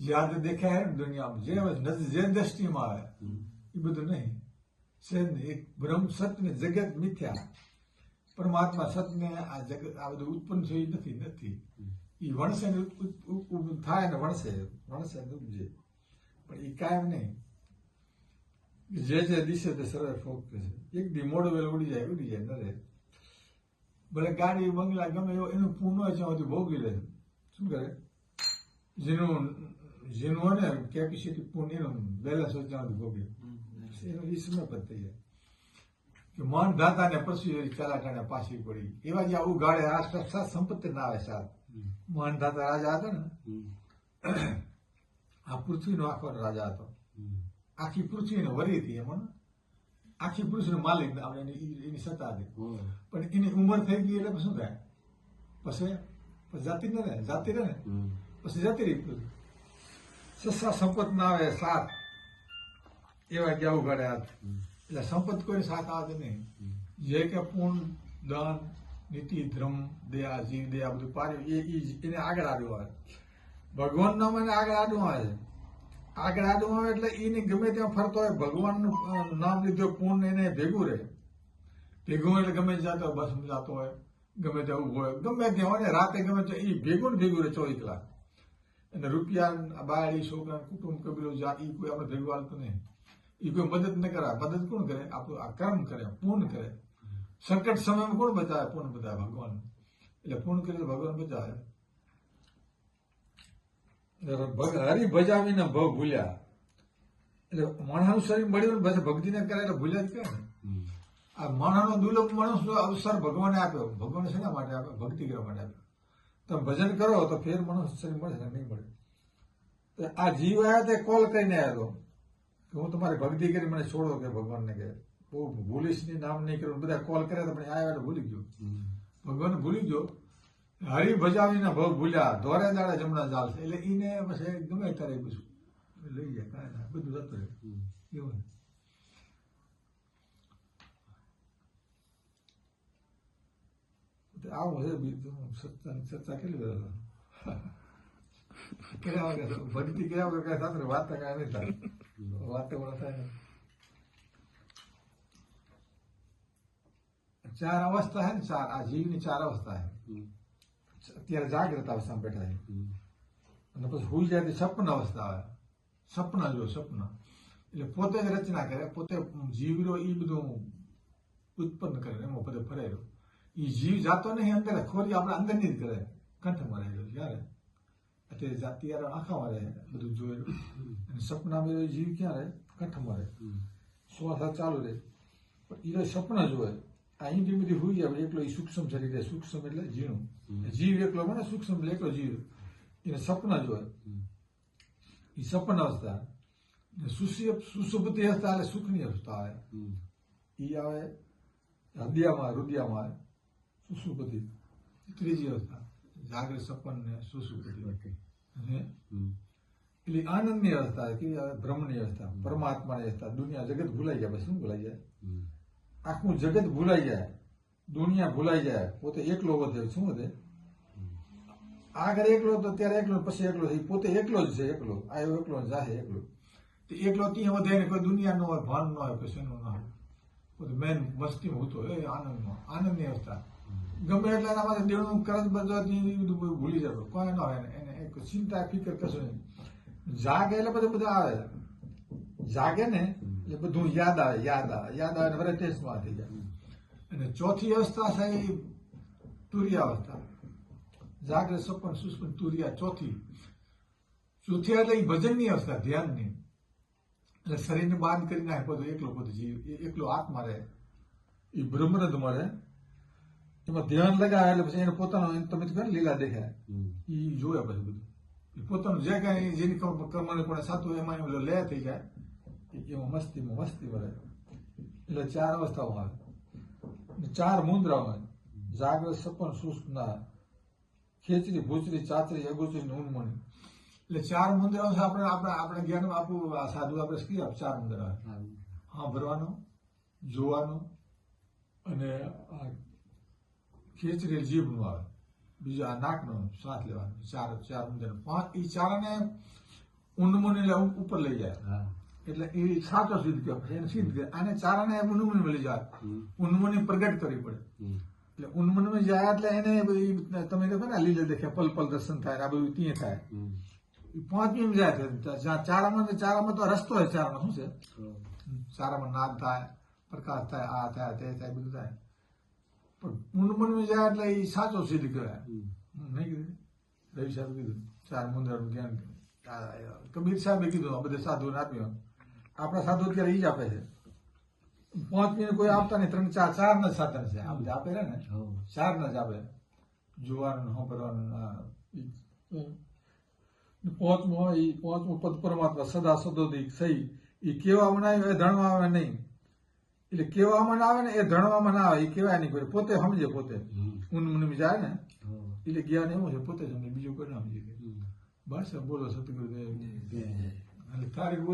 યાદ દેખાય ને દુનિયામાં જે દ્રષ્ટિમાં આવે એ બધું નહીં છે નહીં. એક બ્રહ્મ સત્ય જગત મિથ્યા, પરમાત્મા સત્ય આ જગત આ બધું ઉત્પન્ન થયું નથી. એ વણસે ને થાય ને વણસે ને ઉપજે, પણ એ કાયમ નહીં. જે દિશે તે સરળ ફોક છે. એક દી મોડો વેલ ઉડી જાય ન રહે. ભલે ગાડી બંગલા ગમે એવો એનું પૂર્ણ હોય ત્યાં બધું ભોગવી લે. શું કરે? જેનું હોય ને કેપેસિટી પૂર્ણ એનું બેલેન્સ હોય ત્યાં બધું ભોગવે. એનું એ સમય પર થઈ જાય કે મન ધાતા ને પછી ચલાટાને પાછી પડી. એવા જે આવું ગાડે આ સાત સંપત્તિ ના આવે. સાત મન ધાતા રાજા હતો ને, આ પૃથ્વીનો આખો રાજા હતો. આખી પૃથ્વીને વરી હતી એમાં, આખી પૃથ્વીનો માલિક એની સત્તા હતી. પણ એની ઉંમર થઈ ગઈ એટલે શું થાય? પછી જાતિ ને જાતિ રહે ને પછી જતી રહી પૃથ્વી. સસ્તા સંપત ના આવે સાત એવા કે આવું ગાડે હાથ. એટલે સંપત કોઈ સાથ આવે નહીં. જે કે પૂર્ણ દાન નીતિ ધર્મ દયા જીવ દયા બધું પાડ્યું એને આગળ આડું આવે. ભગવાન નામ એને આગળ આડું આવે છે. આગળ આડું આવે એટલે એને ગમે ત્યાં ફરતો હોય ભગવાનનું નામ લીધું પૂર્ણ એને ભેગું રહે. ભેગું એટલે ગમે જતો હોય, બસ જતો હોય, ગમે ત્યાં ઉભો હોય, ગમે ત્યાં હોય ને રાતે ગમે ત્યાં એ ભેગું ને ભેગું રહે 24 કલાક. અને રૂપિયા બાળી છોકરા કુટુંબ કબીલો જાત એ કોઈ આપણે ભેગું હાલતું નહીં. એ કોઈ મદદ ન કરે. મદદ કોણ કરે? આપણું આ કર્મ કરે, પૂર્ણ કરે. સંકટ સમયમાં કોણ બચાવે? પૂર્ણ બચાવે ભગવાન. એટલે પૂર્ણ કરે તો ભગવાન બચાવે. હરી ભજાવીને ભવ ભૂલ્યા. એટલે માણસનું શરીર મળ્યું ને પછી ભક્તિને કરે એટલે ભૂલ્યા જ કે આ માણસનો દુર્લભ માણસનો અવસર ભગવાને આપ્યો. ભગવાને શેના માટે આપ્યો? ભક્તિ કરવા માટે આપ્યો. તમે ભજન કરો તો ફેર માણસ શરીર મળે છે, નહીં મળે. આ જીવ આવ્યા તે કોલ કરીને આવ્યો કે હું તમારી ભક્તિ કરી મને છોડો કે ભગવાનને કે બહુ ભૂલીશ નહીં, નામ નહીં કર્યું. બધા કોલ કર્યા તો પણ આવ્યા એટલે ભૂલી ગયો. ભગવાન ભૂલી ગયો. હરી ભજાવીને ભવ ભૂલ્યા, ધોરે દાડે જમણા ચાલશે. એટલે એને પછી ગમે ત્યારે બધું લઈ જાય, કાંઈ ના બધું જતું રહે. એવું આવું છે. બીજું ચર્ચા કેટલી બધા કર્યા વગર ભક્તિ કર્યા વગર કઈ સાથે વાત કાંઈ નહીં થાય. વાતે વળે થાય ને. 4 અવસ્થા હે ને, 4 આ જીવની 4 અવસ્થા હે. અત્યારે જાગ્રત અવસ્થામાં બેઠા છે અને પછી હુઈ જાય તો સપન અવસ્થા આવે. સપના જો સપના એટલે પોતે જ રચના કરે, પોતે જીવરો એ બધું ઉત્પન્ન કરે, એમાં બધે ફરેલો. એ જીવ જાતો નહીં અંદર, ખોરી આપણા અંદરની જ કરે. કંઠમાં રહેલો ક્યારે અત્યારે ત્યારે આંખામાં રહે, બધું જોયેલું. અને સપનામાં જીવ ક્યાં રહે? કંઠમાં રહે. શ્વાસ ચાલુ રહે પણ એ સપના જોવે. અહીં બી બધી હોઈ જાય એકલો. એ સૂક્ષ્મ શરીર, સૂક્ષ્મ એટલે ઝીણું જીવ એકલો મને સૂક્ષ્મ એટલે એકલો જીવ. એને સપના જોવે. એ સપન અવસ્થા. સુસુપ્તિ અવસ્થા એટલે સુખની અવસ્થા આવે. એ આવે હૃદયમાં, રુદિયામાં આવે સુસુપ્તિ. ત્રીજી અવસ્થા જાગૃત સપન ને સુસુપ્તિ. એટલે આનંદની અવસ્થા કે બ્રહ્મની અવસ્થા, પરમાત્માની અવસ્થા. દુનિયા જગત ભૂલાઈ જાય. પછી શું ભૂલાઈ જાય? આખું જગત ભૂલાઈ જાય, દુનિયા ભૂલાઈ જાય. પોતે એકલો વધે. શું વધે? આગળ એકલો તો ત્યારે એકલો, પછી એકલો. પોતે એકલો જ છે. એકલો આવ્યો, એકલો જાય એકલો. એકલો ત્યાં વધે ને કોઈ દુનિયા ન હોય, ભાન ન હોય, પછી એનું ના હોય. પોતે મેન મસ્તીમાં હોતો એ આનંદમાં. આનંદની અવસ્થા ગમે એટલે એના માટે દેવનું કરજ બધાથી બધું ભૂલી જતો. કોઈ ન હોય એને એક ચિંતા ફિકર કશું નહીં. જાગે એટલે બધું બધા આવે. જાગે ને એટલે બધું યાદ આવે ને વરે ટેસ્ટમાં થઈ જાય. અને ચોથી અવસ્થા છે એ તુર્યાવસ્થા. જાગૃત સપન સુસ્પન તુર્યા ચોથી એટલે એ ભજનની અવસ્થા, ધ્યાનની. એટલે શરીરને બાદ કરી નાખે બધું. એકલો બધું જીવ એકલો આત્મા રહે. એ બ્રહ્મરંધમાં રહે. એમાં ધ્યાન લગાવે એટલે પછી એને પોતાનો તમે કહે લીલા દેખાય. એ જોયા પછી બધું પોતાનું જે કાંઈ જેની કર્મને પણ સાતું એમાં લે થઈ જાય. એમાં મસ્તીમાં રહે. એટલે 4 અવસ્થાઓ આવે. 4 મુદ્રાઓ હોય. જાગૃત સપન સુષુપ્ના, ખેચરી ભૂચરી ચાચરી અગોચરી ઉન્મણી. એટલે 4 મુદ્રાઓ છે. આપણે જ્ઞાનમાં આપણું સાધુ આપણે શીખી 4 મુદ્રા સાંભળવાનો, જોવાનો અને ખેચરી જીભનું આવે. બીજો આ નાકનો શ્વાસ લેવાનો, ચાર મુદ્દાનો 5, એ ચારને ઊંડમુની ઉપર લઈ જાય. એટલે એ સાચો સિદ્ધ કહેવાય. પછી એને સિદ્ધ કહે. આને ચારને ઊંડમુની લઈ જાય, ઊંડમુની પ્રગટ કરવી પડે. એટલે ઊંડમુની જાય એટલે એને તમે કહો ને લીલે દેખે પલ પલ દર્શન થાય, આ બધું ત્યાં થાય. 5મી જાય છે. ચારામાં તો રસ્તો હોય. ચારામાં શું છે? ચારામાં નાદ થાય, પ્રકાશ થાય, આ થાય, તે થાય, બધું થાય. પણ ઊંડમુની જાય એટલે એ સાચો સિદ્ધ કહેવાય. નહીં કીધું રવિ સાહેબ કીધું 4 મુદ્રાનું જ્ઞાન. કબીર સાહેબે કીધું, આ બધા સાધુને આપ્યું. આપણા સાધુ અત્યારે એ જ આપે છે. 5મી કોઈ આપતા નહીં, 3, 4 ના જ સાધન છે. આ બધા આપે ને 4 ના જ આપે. જોવાનું, શું કરવાનું. 5મું પદ પરમાત્મા સદા સદોદિક સહી. એ કેવામાં ના આવે, એ ધણવામાં આવે નહીં. એટલે કેવામાં ના આવે ને, એ ધણવામાં ના આવે. એ કહેવાય નહીં કોઈ, પોતે સમજે. પોતે ઊંડ જાય ને એટલે જ્ઞાન એવું છે, પોતે સમજે, બીજું કોઈ ના સમજે. બસ બોલો સતગુરુદેવ. તારીખ બોલ.